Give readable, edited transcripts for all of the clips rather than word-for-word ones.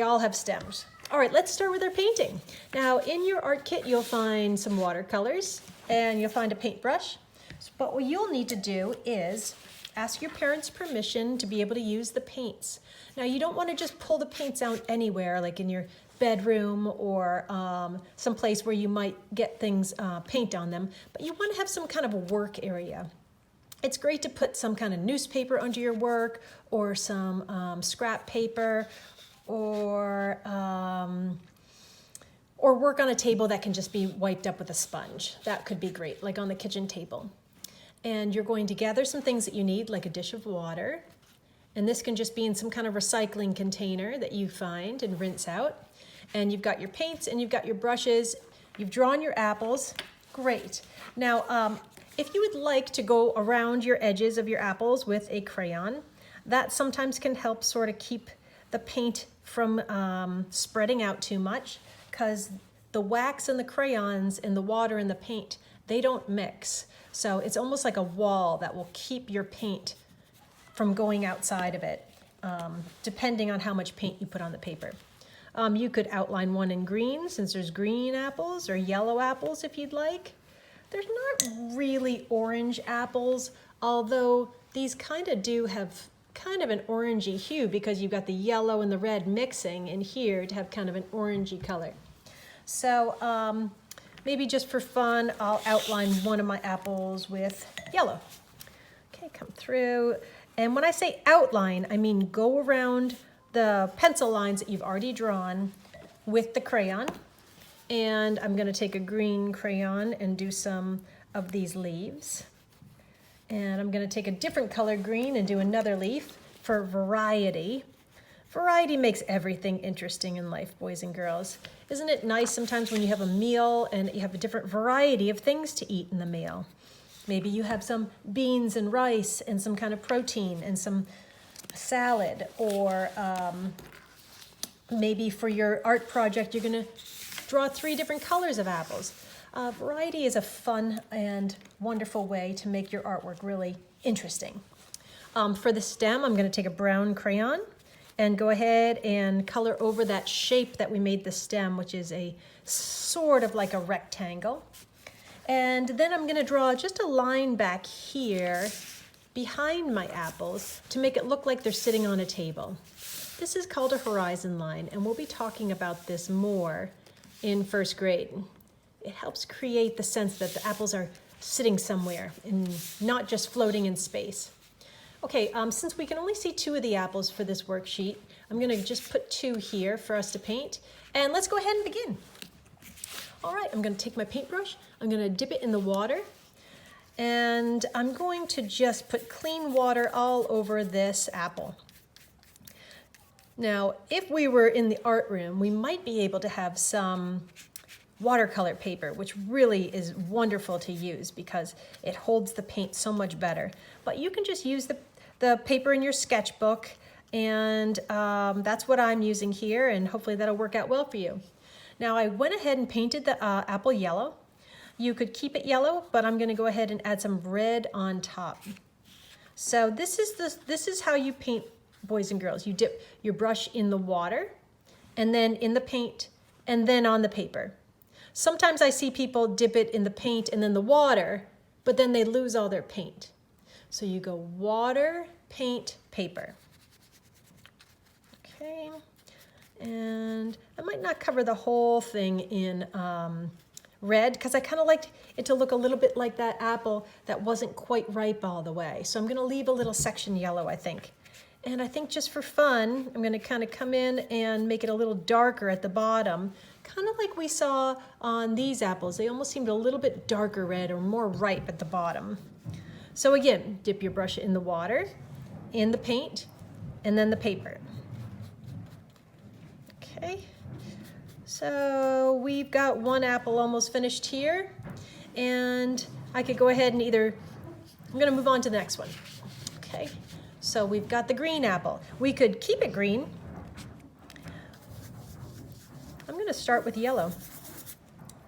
They all have stems. All right, let's start with our painting. Now, in your art kit, you'll find some watercolors and you'll find a paintbrush. But what you'll need to do is ask your parents' permission to be able to use the paints. Now, you don't want to just pull the paints out anywhere, like in your bedroom or someplace where you might get things paint on them, but you want to have some kind of a work area. It's great to put some kind of newspaper under your work or some scrap paper or work on a table that can just be wiped up with a sponge. That could be great, like on the kitchen table. And you're going to gather some things that you need, like a dish of water. And this can just be in some kind of recycling container that you find and rinse out. And you've got your paints and you've got your brushes. You've drawn your apples. Great. Now, if you would like to go around your edges of your apples with a crayon, that sometimes can help sort of keep the paint from spreading out too much, because the wax and the crayons and the water and the paint, they don't mix. So it's almost like a wall that will keep your paint from going outside of it, depending on how much paint you put on the paper. You could outline one in green, since there's green apples, or yellow apples if you'd like. There's not really orange apples, although these kind of do have kind of an orangey hue because you've got the yellow and the red mixing in here to have kind of an orangey color. So maybe just for fun, I'll outline one of my apples with yellow. Okay, come through. And when I say outline, I mean go around the pencil lines that you've already drawn with the crayon. And I'm going to take a green crayon and do some of these leaves. And I'm going to take a different color green and do another leaf for variety. Variety makes everything interesting in life, boys and girls. Isn't it nice sometimes when you have a meal and you have a different variety of things to eat in the meal? Maybe you have some beans and rice and some kind of protein and some salad, or maybe for your art project you're going to draw 3 different colors of apples. Variety is a fun and wonderful way to make your artwork really interesting. For the stem, I'm going to take a brown crayon and go ahead and color over that shape that we made the stem, which is a sort of like a rectangle. And then I'm going to draw just a line back here behind my apples to make it look like they're sitting on a table. This is called a horizon line, and we'll be talking about this more in first grade. It helps create the sense that the apples are sitting somewhere and not just floating in space. Okay, since we can only see 2 of the apples for this worksheet, I'm going to just put 2 here for us to paint. And let's go ahead and begin. All right, I'm going to take my paintbrush. I'm going to dip it in the water. And I'm going to just put clean water all over this apple. Now, if we were in the art room, we might be able to have some watercolor paper, which really is wonderful to use because it holds the paint so much better. But you can just use the paper in your sketchbook, and that's what I'm using here, and hopefully that'll work out well for you. Now, I went ahead and painted the apple yellow. You could keep it yellow, but I'm going to go ahead and add some red on top. So this is how you paint, boys and girls. You dip your brush in the water, and then in the paint, and then on the paper. Sometimes I see people dip it in the paint and then the water, but then they lose all their paint. So you go water, paint, paper. Okay, and I might not cover the whole thing in red because I kind of liked it to look a little bit like that apple that wasn't quite ripe all the way. So I'm going to leave a little section yellow, I think. And I think just for fun, I'm going to kind of come in and make it a little darker at the bottom, kind of like we saw on these apples. They almost seemed a little bit darker red or more ripe at the bottom. So again, dip your brush in the water, in the paint, and then the paper. Okay, so we've got one apple almost finished here, and I could go ahead and I'm going to move on to the next one. Okay. So we've got the green apple. We could keep it green. I'm going to start with yellow.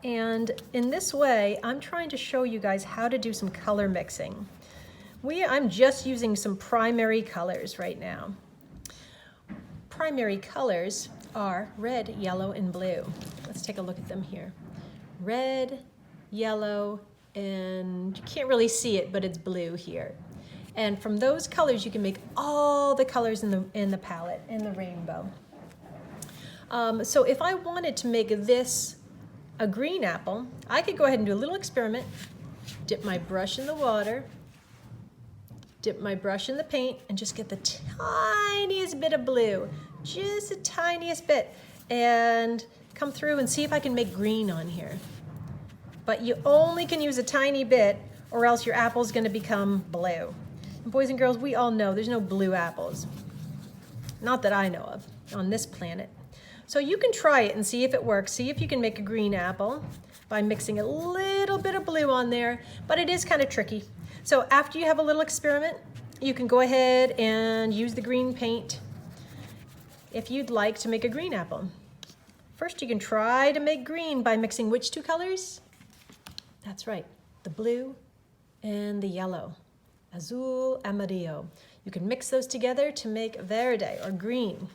And in this way, I'm trying to show you guys how to do some color mixing. I'm just using some primary colors right now. Primary colors are red, yellow, and blue. Let's take a look at them here. Red, yellow, and you can't really see it, but it's blue here. And from those colors, you can make all the colors in the palette, in the rainbow. So if I wanted to make this a green apple, I could go ahead and do a little experiment. Dip my brush in the water, dip my brush in the paint, and just get the tiniest bit of blue, just the tiniest bit, and come through and see if I can make green on here. But you only can use a tiny bit, or else your apple's gonna become blue. And boys and girls, we all know there's no blue apples. Not that I know of on this planet. So you can try it and see if it works. See if you can make a green apple by mixing a little bit of blue on there, but it is kind of tricky. So after you have a little experiment, you can go ahead and use the green paint if you'd like to make a green apple. First, you can try to make green by mixing which two colors? That's right, the blue and the yellow. Azul amarillo. You can mix those together to make verde, or green.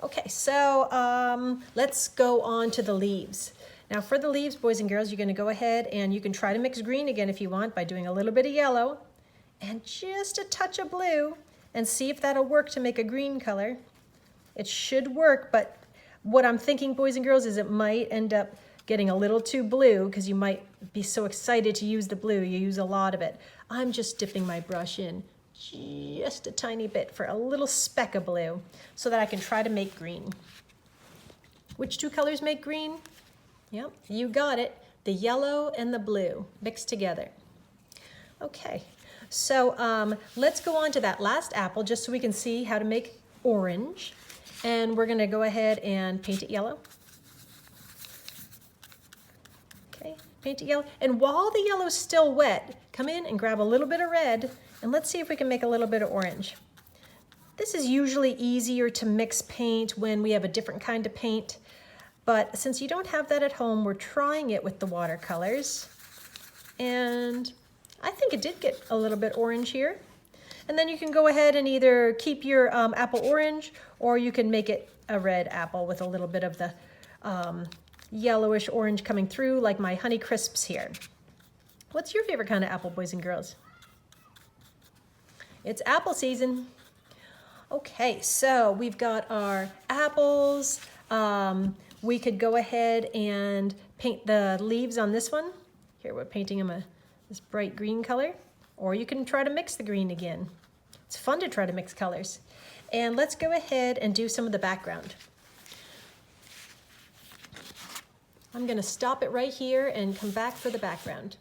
Okay, so let's go on to the leaves. Now for the leaves, boys and girls, you're gonna go ahead and you can try to mix green again if you want by doing a little bit of yellow and just a touch of blue and see if that'll work to make a green color. It should work, but what I'm thinking, boys and girls, is it might end up getting a little too blue because you might be so excited to use the blue, you use a lot of it. I'm just dipping my brush in just a tiny bit for a little speck of blue so that I can try to make green. Which two colors make green? Yep, you got it. The yellow and the blue mixed together. Okay, so let's go on to that last apple just so we can see how to make orange. And we're gonna go ahead and paint it yellow. Okay, paint it yellow. And while the yellow's still wet, come in and grab a little bit of red and let's see if we can make a little bit of orange. This is usually easier to mix paint when we have a different kind of paint, but since you don't have that at home, we're trying it with the watercolors. And I think it did get a little bit orange here. And then you can go ahead and either keep your apple orange, or you can make it a red apple with a little bit of the yellowish orange coming through, like my Honey Crisps here. What's your favorite kind of apple, boys and girls? It's apple season. Okay, so we've got our apples. We could go ahead and paint the leaves on this one. Here we're painting them this bright green color, or you can try to mix the green again. It's fun to try to mix colors. And let's go ahead and do some of the background. I'm gonna stop it right here and come back for the background.